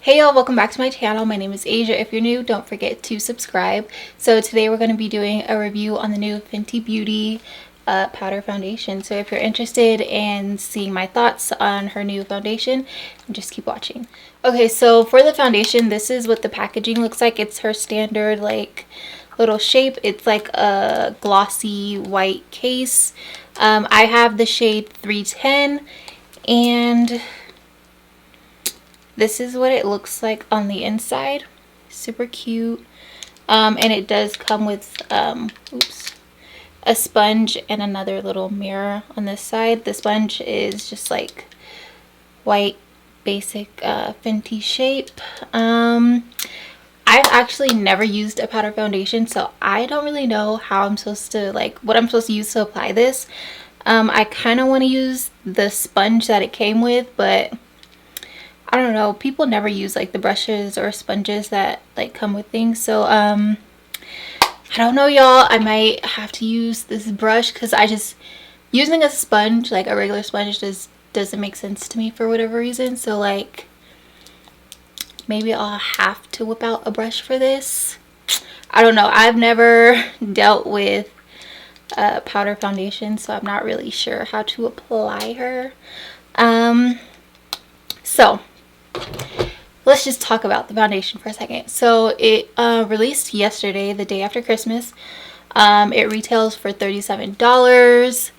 Hey y'all, welcome back to my channel. My name is Asia. If you're new, don't forget to subscribe. So today we're going to be doing a review on the new Fenty Beauty powder foundation. So if you're interested in seeing my thoughts on her new foundation, just keep watching. Okay, so for the foundation, this is what the packaging looks like. It's her standard like little shape. It's like a glossy white case. I have the shade 310, and this is what it looks like on the inside. Super cute. And it does come with a sponge and another little mirror on this side. The sponge is just like white basic Fenty shape. I've actually never used a powder foundation, so I don't really know how I'm supposed to, like, what I'm supposed to use to apply this. I kind of want to use the sponge that it came with, but I don't know, people never use like the brushes or sponges that like come with things. So I don't know, y'all. I might have to use this brush because I just, using a sponge, like a regular sponge, doesn't make sense to me for whatever reason. So like maybe I'll have to whip out a brush for this. I don't know. I've never dealt with powder foundation, so I'm not really sure how to apply her. So let's just talk about the foundation for a second. So it released yesterday, the day after Christmas. It retails for $37.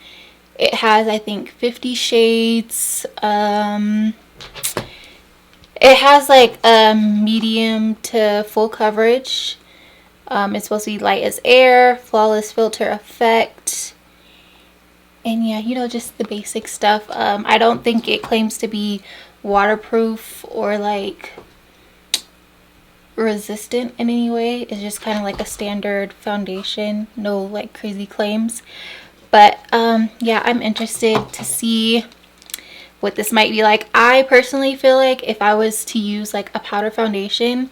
It has, I think, 50 shades. It has like a medium to full coverage. It's supposed to be light as air, flawless filter effect. And yeah, you know, just the basic stuff. I don't think it claims to be waterproof or like resistant in any way. It's just kind of like a standard foundation, no like crazy claims. But yeah, I'm interested to see what this might be like. I personally feel like if I was to use like a powder foundation,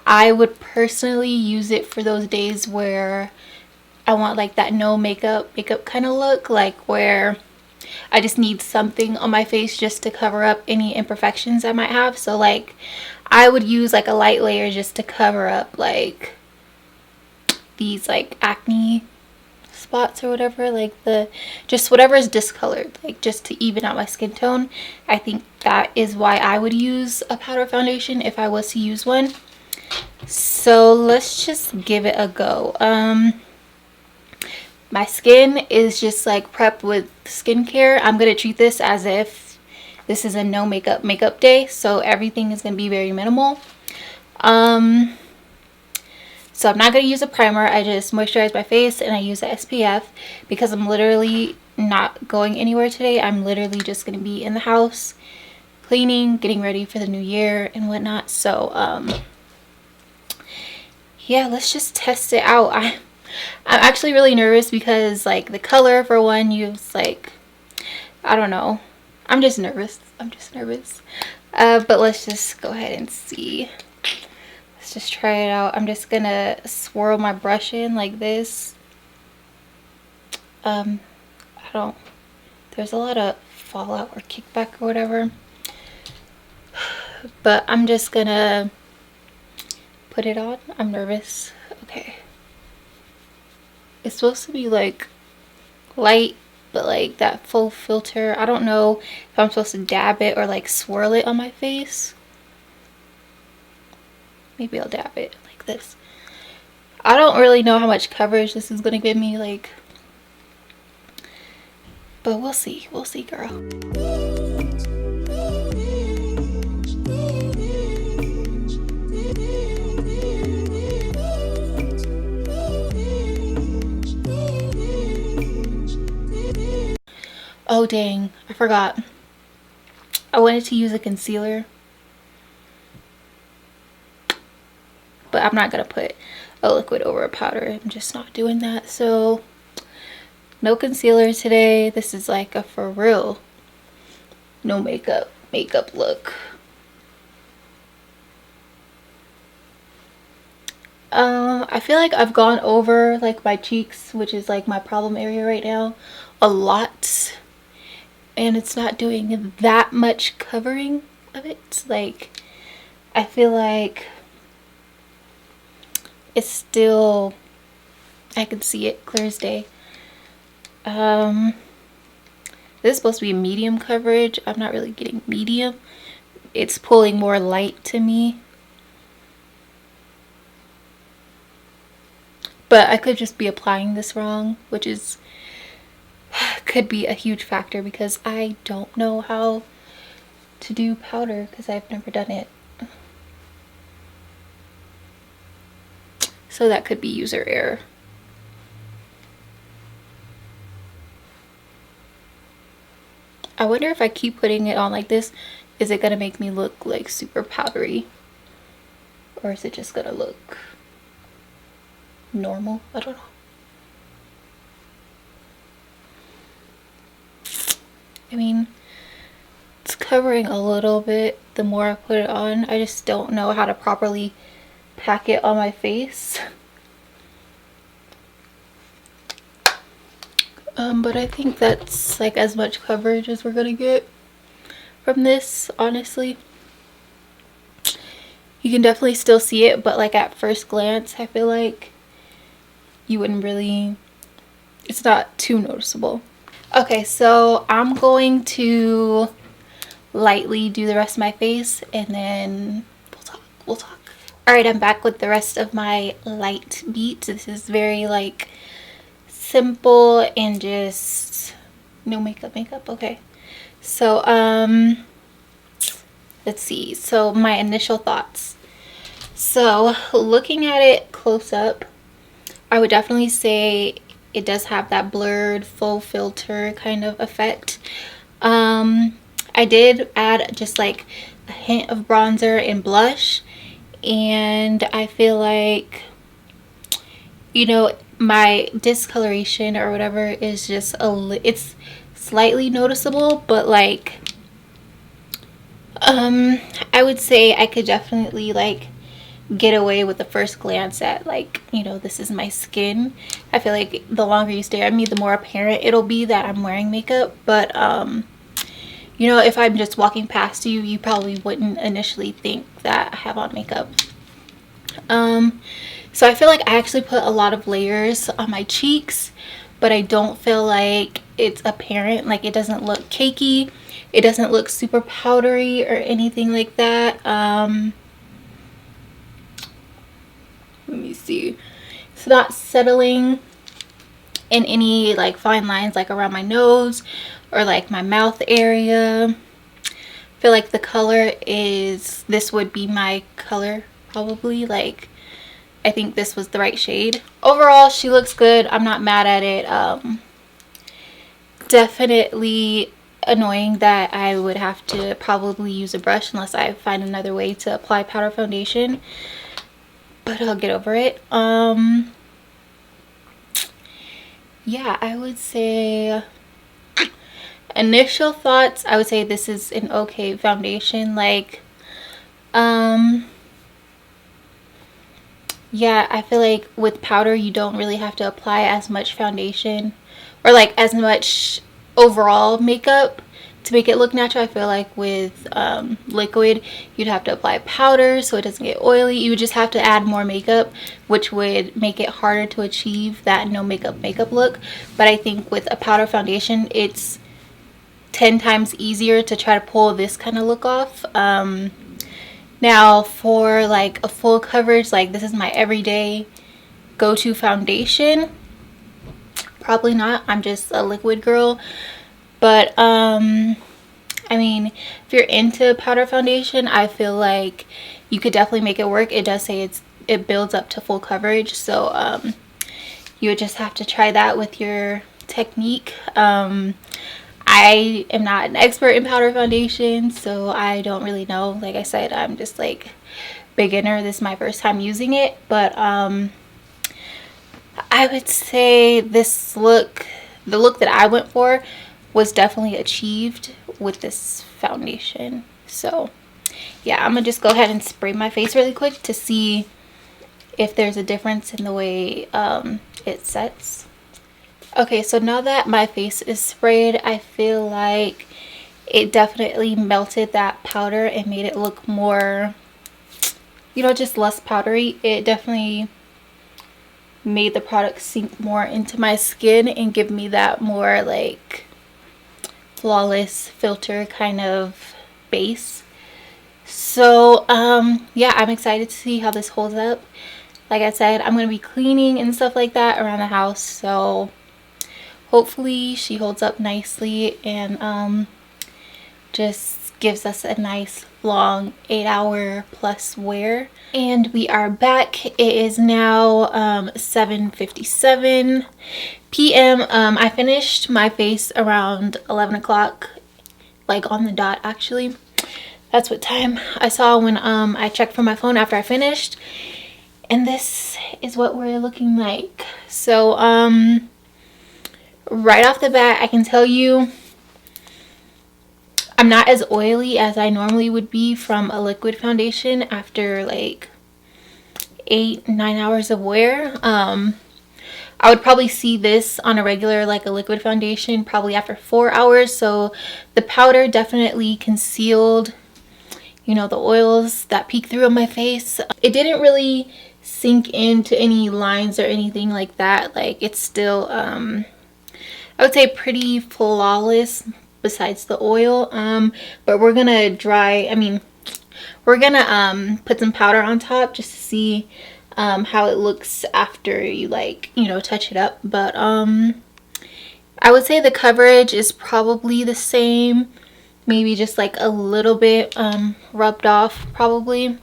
I would personally use it for those days where I want like that no makeup kind of look, like where I just need something on my face just to cover up any imperfections I might have. So like I would use like a light layer just to cover up like these like acne spots or whatever, like the just whatever is discolored, like just to even out my skin tone. I think that is why I would use a powder foundation if I was to use one. So let's just give it a go. My skin is just like prepped with skincare. I'm gonna treat this as if this is a no makeup day, so everything is gonna be very minimal. So I'm not gonna use a primer. I just moisturize my face and I use the SPF because I'm literally not going anywhere today. I'm literally just gonna be in the house cleaning, getting ready for the new year and whatnot. So yeah, let's just test it out. I'm actually really nervous because like the color, for one, use like, I don't know, I'm just nervous. But let's just go ahead and see. Let's just try it out. I'm just gonna swirl my brush in like this. There's a lot of fallout or kickback or whatever, but I'm just gonna put it on. I'm nervous. Okay. It's supposed to be like light, but like that full filter. I don't know if I'm supposed to dab it or like swirl it on my face. Maybe I'll dab it like this. I don't really know how much coverage this is gonna give me, like, but we'll see. We'll see, girl. Oh dang, I forgot. I wanted to use a concealer, but I'm not gonna put a liquid over a powder. I'm just not doing that. So no concealer today. This is like a for real no makeup look. I feel like I've gone over like my cheeks, which is like my problem area right now, a lot. and it's not doing that much covering of it. Like, I feel like it's still, I can see it clear as day. This is supposed to be medium coverage. I'm not really getting medium. It's pulling more light to me. But I could just be applying this wrong, which is could be a huge factor because I don't know how to do powder because I've never done it. So that could be user error. I wonder if I keep putting it on like this, is it gonna make me look like super powdery? Or is it just gonna look normal? I don't know. I mean, it's covering a little bit the more I put it on. I just don't know how to properly pack it on my face. But I think that's like as much coverage as we're gonna get from this, honestly. You can definitely still see it, but like at first glance, I feel like you wouldn't really, it's not too noticeable. Okay, so I'm going to lightly do the rest of my face and then we'll talk. All right, I'm back with the rest of my light beat. This is very like simple and just no makeup. Okay, so let's see. So my initial thoughts. So looking at it close up, I would definitely say it does have that blurred faux filter kind of effect. I did add just like a hint of bronzer and blush, and I feel like, you know, my discoloration or whatever is just it's slightly noticeable, but like I would say I could definitely like get away with the first glance at like, you know, this is my skin. I feel like the longer you stare at me, the more apparent it'll be that I'm wearing makeup. But you know, if I'm just walking past you, you probably wouldn't initially think that I have on makeup. So I feel like I actually put a lot of layers on my cheeks, but I don't feel like it's apparent. Like, it doesn't look cakey, it doesn't look super powdery or anything like that. Let me see. It's not settling in any like fine lines like around my nose or like my mouth area. I feel like the color is, this would be my color probably. Like, I think this was the right shade. Overall, she looks good. I'm not mad at it. Definitely annoying that I would have to probably use a brush unless I find another way to apply powder foundation, but I'll get over it. Yeah, I would say initial thoughts, I would say this is an okay foundation. Like, yeah, I feel like with powder you don't really have to apply as much foundation or like as much overall makeup to make it look natural. I feel like with liquid you'd have to apply powder so it doesn't get oily. You would just have to add more makeup, which would make it harder to achieve that no makeup look. But I think with a powder foundation it's 10 times easier to try to pull this kind of look off. Now for like a full coverage, like this is my everyday go-to foundation, probably not. I'm just a liquid girl. But I mean, if you're into powder foundation, I feel like you could definitely make it work. It does say it builds up to full coverage, so you would just have to try that with your technique. I am not an expert in powder foundation, so I don't really know. Like I said, I'm just like beginner. This is my first time using it, but I would say this look, the look that I went for, was definitely achieved with this foundation. So yeah, I'm gonna just go ahead and spray my face really quick to see if there's a difference in the way it sets. Okay, so now that my face is sprayed, I feel like it definitely melted that powder and made it look more, you know, just less powdery. It definitely made the product sink more into my skin and give me that more like flawless filter kind of base. So yeah, I'm excited to see how this holds up. Like I said, I'm going to be cleaning and stuff like that around the house, so hopefully she holds up nicely and just gives us a nice long 8-hour plus wear. And we are back. It is now 7:57 p.m. I finished my face around 11 o'clock, like on the dot actually. That's what time I saw when I checked for my phone after I finished. And this is what we're looking like. So right off the bat, I can tell you I'm not as oily as I normally would be from a liquid foundation after like 8-9 hours of wear. I would probably see this on a regular, like a liquid foundation, probably after 4 hours. So the powder definitely concealed, you know, the oils that peek through on my face. It didn't really sink into any lines or anything like that. Like, it's still I would say pretty flawless besides the oil. But we're gonna we're gonna put some powder on top just to see how it looks after you, like, you know, touch it up. But I would say the coverage is probably the same, maybe just like a little bit rubbed off probably.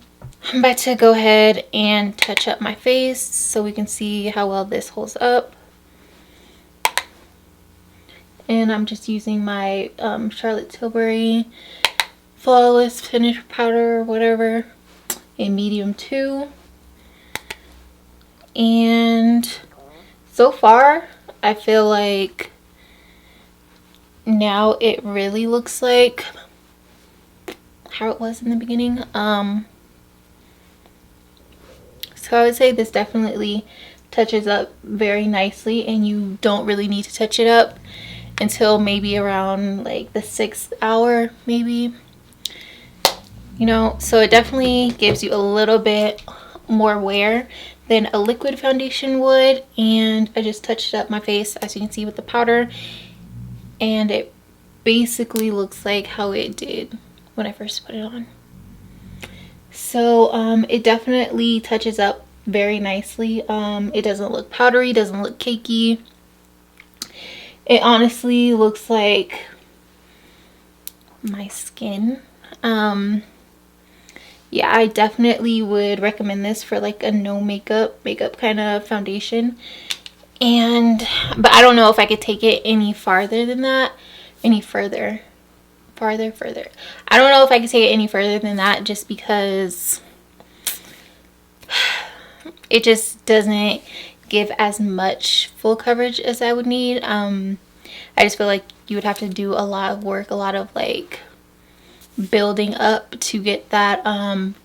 I'm about to go ahead and touch up my face so we can see how well this holds up. And I'm just using my Charlotte Tilbury Flawless Finish Powder or whatever in medium 2. And so far I feel like now it really looks like how it was in the beginning. So I would say this definitely touches up very nicely, and you don't really need to touch it up until maybe around like the 6th hour maybe, you know. So it definitely gives you a little bit more wear than a liquid foundation would. And I just touched up my face, as you can see, with the powder, and it basically looks like how it did when I first put it on. So it definitely touches up very nicely. It doesn't look powdery, doesn't look cakey. It honestly looks like my skin. Yeah, I definitely would recommend this for like a no makeup kind of foundation. But I don't know if I could take it any farther than that, further. I don't know if I could take it any further than that, just because it just doesn't give as much full coverage as I would need. I just feel like you would have to do a lot of work, a lot of like building up to get that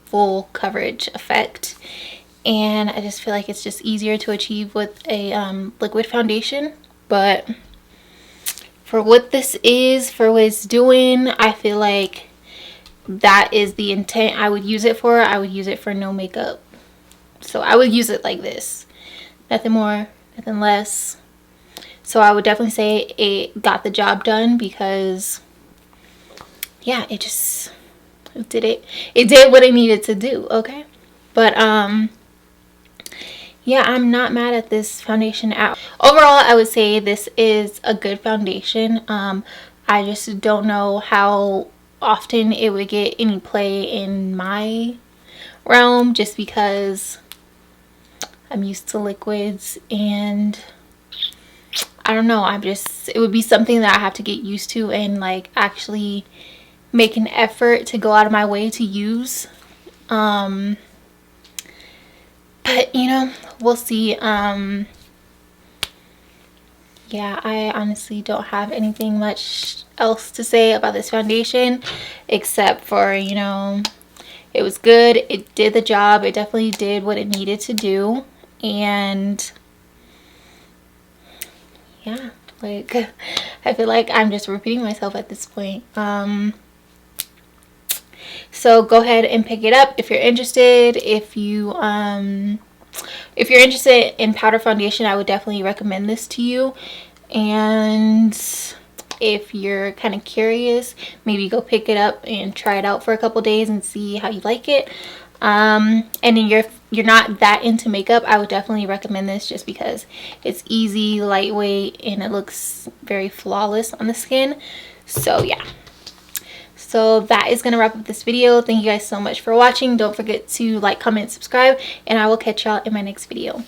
full coverage effect. And I just feel like it's just easier to achieve with a liquid foundation. But for what this is, for what it's doing, I feel like that is the intent I would use it for. I would use it for no makeup. So I would use it like this. Nothing more, nothing less. So I would definitely say it got the job done, because yeah, it did it. It did what it needed to do, okay? But yeah, I'm not mad at this foundation at all. Overall, I would say this is a good foundation. I just don't know how often it would get any play in my realm, just because I'm used to liquids, and I don't know, it would be something that I have to get used to and like actually make an effort to go out of my way to use. But you know, we'll see. Yeah, I honestly don't have anything much else to say about this foundation, except for, you know, it was good. It did the job. It definitely did what it needed to do. And yeah, like I feel like I'm just repeating myself at this point. So go ahead and pick it up if you're interested. If you're interested in powder foundation, I would definitely recommend this to you. And if you're kind of curious, maybe go pick it up and try it out for a couple days and see how you like it. And then you're not that into makeup, I would definitely recommend this just because it's easy, lightweight, and it looks very flawless on the skin. So yeah. So that is going to wrap up this video. Thank you guys so much for watching. Don't forget to like, comment, subscribe, and I will catch y'all in my next video.